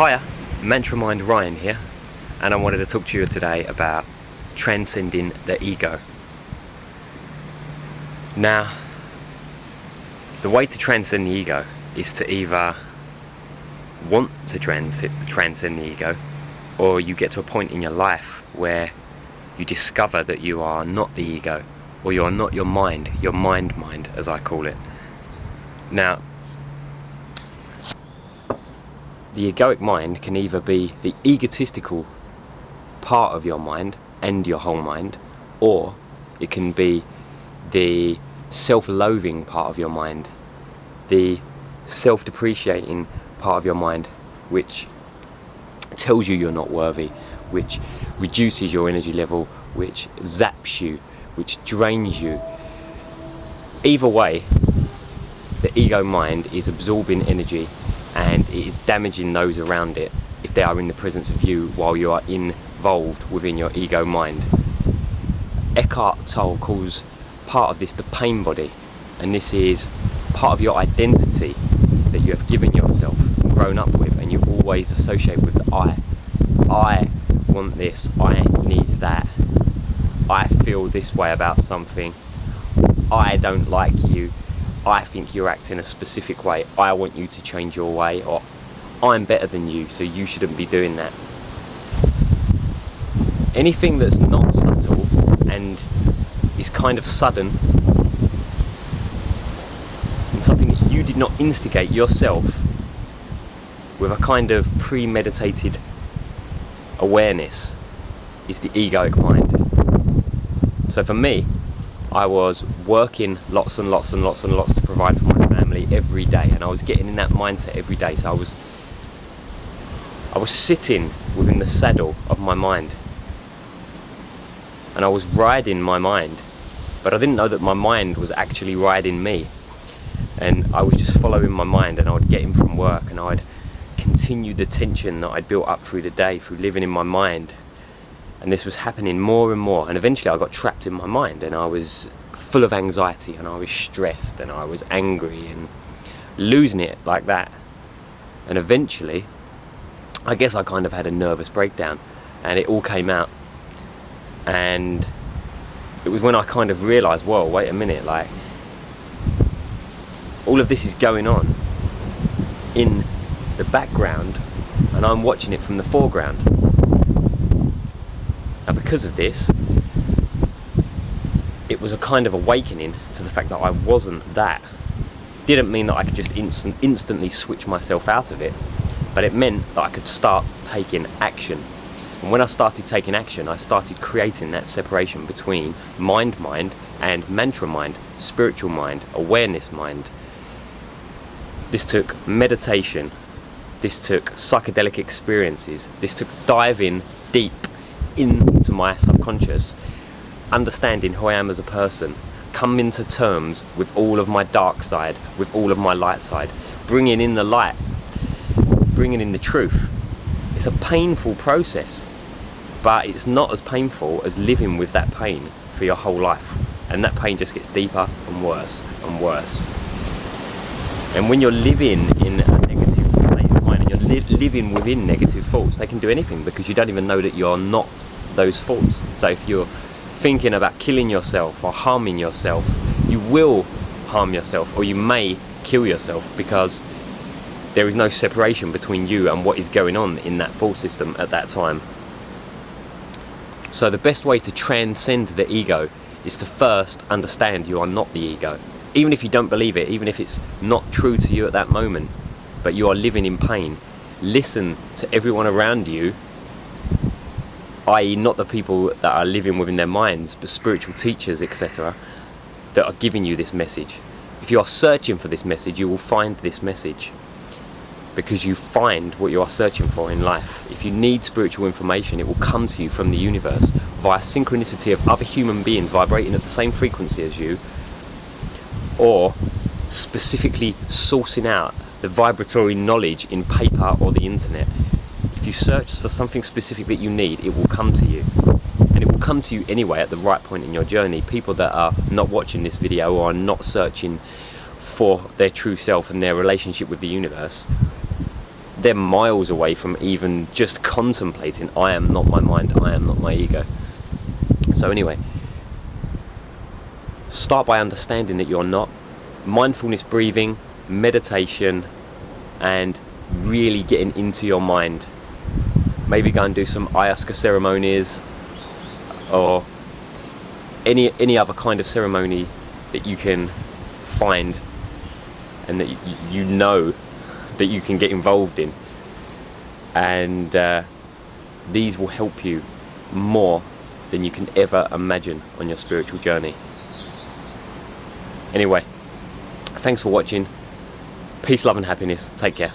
Hiya, Mantra Mind Ryan here, and I wanted to talk to you today about transcending the ego. Now, the way to transcend the ego is to either want to transcend the ego, or you get to a point in your life where you discover that you are not the ego, or you are not your mind as I call it. Now, the egoic mind can either be the egotistical part of your mind and your whole mind, or it can be the self-loathing part of your mind, the self-depreciating part of your mind, which tells you you're not worthy, which reduces your energy level, which zaps you, which drains you. Either way, the ego mind is absorbing energy, and it is damaging those around it if they are in the presence of you while you are involved within your ego mind. Eckhart Tolle calls part of this the pain body, and this is part of your identity that you have given yourself and grown up with, and you always associate with the I. I want this, I need that, I feel this way about something, I don't like you, I think you're acting a specific way, I want you to change your way, or I'm better than you, so you shouldn't be doing that. Anything that's not subtle and is kind of sudden, and something that you did not instigate yourself with a kind of premeditated awareness, is the egoic mind. So for me, I was working lots and lots to provide for my family every day, and I was getting in that mindset every day. So I was sitting within the saddle of my mind, and I was riding my mind, but I didn't know that my mind was actually riding me. And I was just following my mind, and I would get in from work, and I'd continue the tension that I'd built up through the day through living in my mind. And this was happening more and more, and eventually I got trapped in my mind, and I was full of anxiety, and I was stressed, and I was angry, and losing it like that. And eventually, I guess I kind of had a nervous breakdown, and it all came out. And it was when I kind of realised, whoa, wait a minute, like, all of this is going on in the background, and I'm watching it from the foreground. Now, because of this, it was a kind of awakening to the fact that I wasn't that. Didn't mean that I could just instantly switch myself out of it, but it meant that I could start taking action. And when I started taking action, I started creating that separation between mind and mantra mind, spiritual mind, awareness mind. This took meditation, this took psychedelic experiences, this took diving deep into my subconscious, understanding who I am as a person, coming to terms with all of my dark side, with all of my light side, bringing in the light, bringing in the truth. It's a painful process, but it's not as painful as living with that pain for your whole life, and that pain just gets deeper and worse and worse. And when you're living in a negative state of mind, and you're living within negative thoughts, they can do anything, because you don't even know that you're not those thoughts. So if you're thinking about killing yourself or harming yourself, you will harm yourself, or you may kill yourself, because there is no separation between you and what is going on in that thought system at that time. So the best way to transcend the ego is to first understand you are not the ego. Even if you don't believe it, even if it's not true to you at that moment, but you are living in pain, listen to everyone around you, i.e. not the people that are living within their minds, but spiritual teachers, etc., that are giving you this message. If you are searching for this message, you will find this message, because you find what you are searching for in life. If you need spiritual information, it will come to you from the universe via synchronicity of other human beings vibrating at the same frequency as you, or specifically sourcing out the vibratory knowledge in paper or the internet. If you search for something specific that you need, it will come to you. And it will come to you anyway at the right point in your journey. People that are not watching this video or are not searching for their true self and their relationship with the universe they're miles away from even just contemplating, I am not my mind, I am not my ego. So anyway, start by understanding that you're not. Mindfulness breathing, meditation, and really getting into your mind. Maybe go and do some ayahuasca ceremonies, or any other kind of ceremony that you can find and that you know that you can get involved in, and these will help you more than you can ever imagine on your spiritual journey. Anyway, thanks for watching. Peace, love and happiness. Take care.